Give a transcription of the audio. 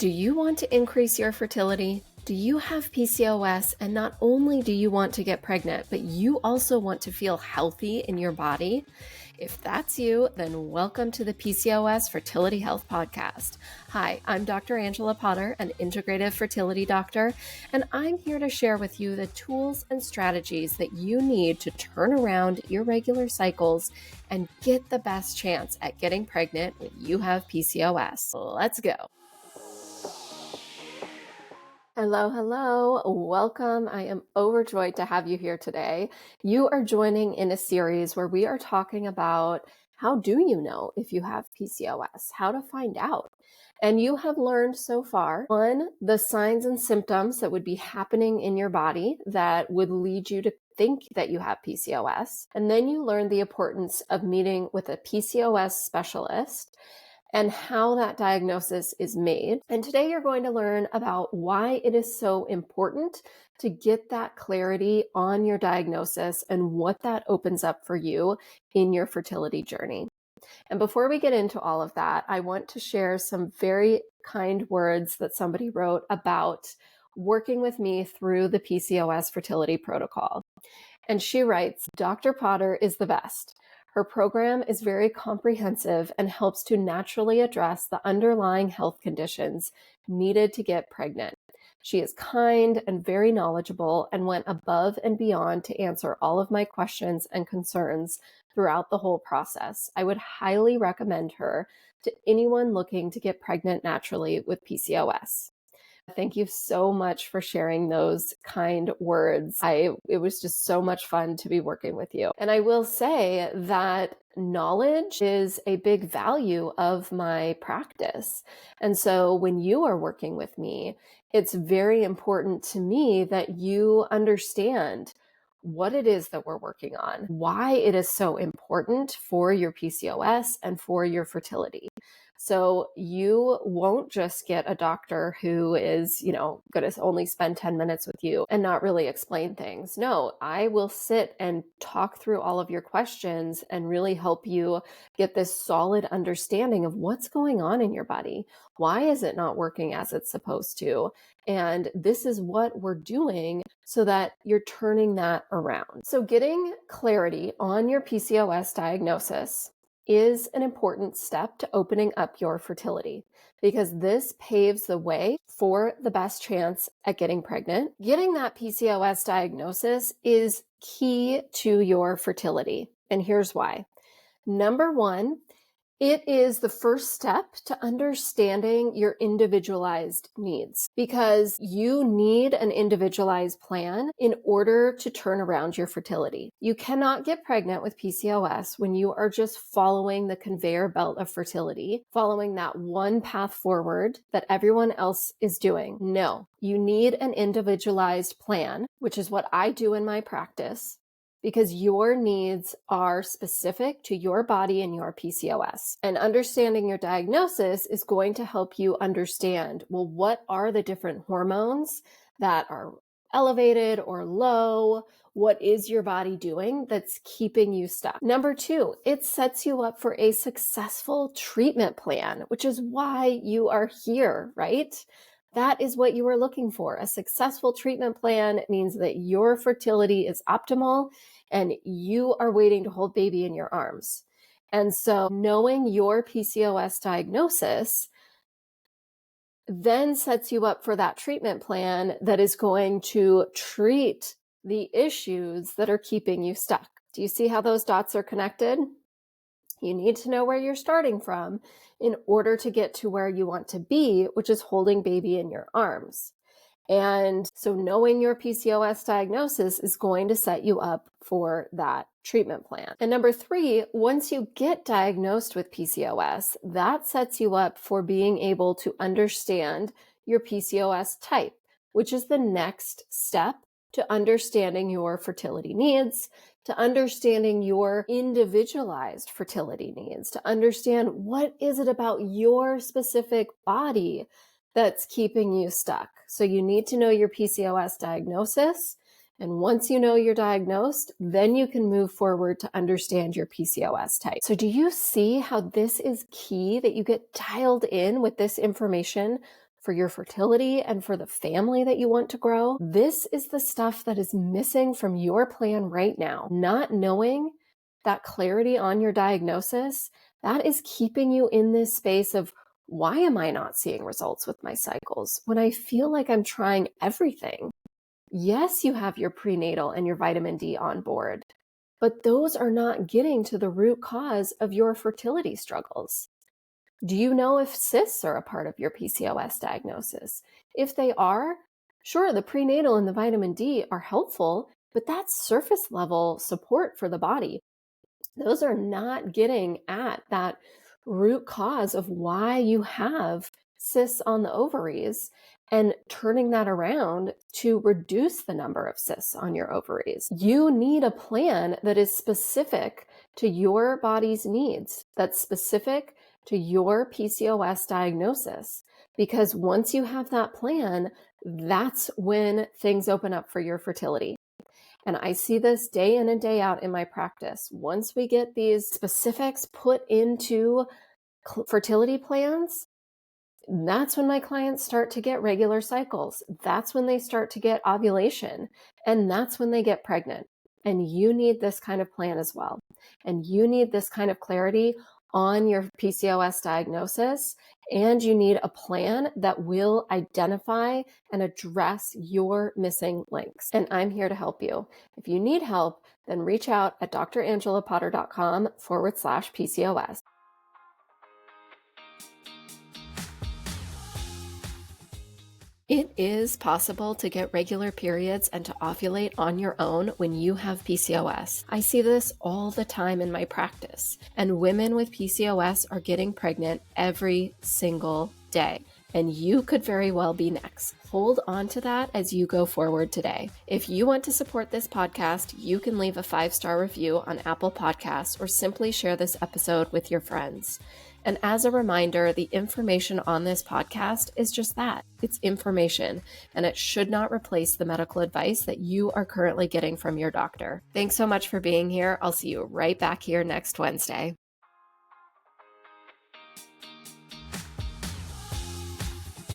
Do you want to increase your fertility? Do you have PCOS, and not only do you want to get pregnant, but you also want to feel healthy in your body? If that's you, then welcome to the PCOS Fertility Health Podcast. Hi, I'm Dr. Angela Potter, an integrative fertility doctor, and I'm here to share with you the tools and strategies that you need to turn around irregular cycles and get the best chance at getting pregnant when you have PCOS. Let's go. Hello. Welcome. I am overjoyed to have you here today. You are joining in a series where we are talking about how do you know if you have PCOS, how to find out. And you have learned so far, one, the signs and symptoms that would be happening in your body that would lead you to think that you have PCOS. And then you learn the importance of meeting with a PCOS specialist and how that diagnosis is made. And today you're going to learn about why it is so important to get that clarity on your diagnosis and what that opens up for you in your fertility journey. And before we get into all of that, I want to share some very kind words that somebody wrote about working with me through the PCOS fertility protocol. And she writes, "Dr. Potter is the best. Her program is very comprehensive and helps to naturally address the underlying health conditions needed to get pregnant. She is kind and very knowledgeable and went above and beyond to answer all of my questions and concerns throughout the whole process. I would highly recommend her to anyone looking to get pregnant naturally with PCOS." Thank you so much for sharing those kind words. It was just so much fun to be working with you. And I will say that knowledge is a big value of my practice. And so when you are working with me, it's very important to me that you understand what it is that we're working on, why it is so important for your PCOS and for your fertility. So you won't just get a doctor who is, going to only spend 10 minutes with you and not really explain things. No, I will sit and talk through all of your questions and really help you get this solid understanding of what's going on in your body. Why is it not working as it's supposed to? And this is what we're doing so that you're turning that around. So getting clarity on your PCOS diagnosis is an important step to opening up your fertility because this paves the way for the best chance at getting pregnant. Getting that PCOS diagnosis is key to your fertility, and here's why. Number one, it is the first step to understanding your individualized needs because you need an individualized plan in order to turn around your fertility. You cannot get pregnant with PCOS when you are just following the conveyor belt of fertility, following that one path forward that everyone else is doing. No, you need an individualized plan, which is what I do in my practice, because your needs are specific to your body and your PCOS. And understanding your diagnosis is going to help you understand, well, what are the different hormones that are elevated or low? What is your body doing that's keeping you stuck? Number two, it sets you up for a successful treatment plan, which is why you are here, right? That is what you are looking for. A successful treatment plan means that your fertility is optimal and you are waiting to hold baby in your arms. And so knowing your PCOS diagnosis then sets you up for that treatment plan that is going to treat the issues that are keeping you stuck. Do you see how those dots are connected? You need to know where you're starting from in order to get to where you want to be, which is holding baby in your arms. And so knowing your PCOS diagnosis is going to set you up for that treatment plan. And number three, once you get diagnosed with PCOS, that sets you up for being able to understand your PCOS type, which is the next step to understanding your fertility needs, to understanding your individualized fertility needs, to understand what is it about your specific body that's keeping you stuck. So you need to know your PCOS diagnosis. And once you know you're diagnosed, then you can move forward to understand your PCOS type. So do you see how this is key that you get dialed in with this information for your fertility and for the family that you want to grow. This is the stuff that is missing from your plan right now. Not knowing that clarity on your diagnosis, that is keeping you in this space of, why am I not seeing results with my cycles when I feel like I'm trying everything? Yes, you have your prenatal and your vitamin D on board, but those are not getting to the root cause of your fertility struggles. Do you know if cysts are a part of your PCOS diagnosis? If they are, sure, the prenatal and the vitamin D are helpful, but that's surface level support for the body. Those are not getting at that root cause of why you have cysts on the ovaries and turning that around to reduce the number of cysts on your ovaries. You need a plan that is specific to your body's needs, that's specific to your PCOS diagnosis. Because once you have that plan, that's when things open up for your fertility. And I see this day in and day out in my practice. Once we get these specifics put into fertility plans, that's when my clients start to get regular cycles. That's when they start to get ovulation. And that's when they get pregnant. And you need this kind of plan as well. And you need this kind of clarity on your PCOS diagnosis. And you need a plan that will identify and address your missing links. And I'm here to help you. If you need help, then reach out at drangelapotter.com/PCOS. It is possible to get regular periods and to ovulate on your own when you have PCOS. I see this all the time in my practice, and women with PCOS are getting pregnant every single day. And you could very well be next. Hold on to that as you go forward today. If you want to support this podcast, you can leave a 5-star review on Apple Podcasts or simply share this episode with your friends. And as a reminder, the information on this podcast is just that. It's information, and it should not replace the medical advice that you are currently getting from your doctor. Thanks so much for being here. I'll see you right back here next Wednesday.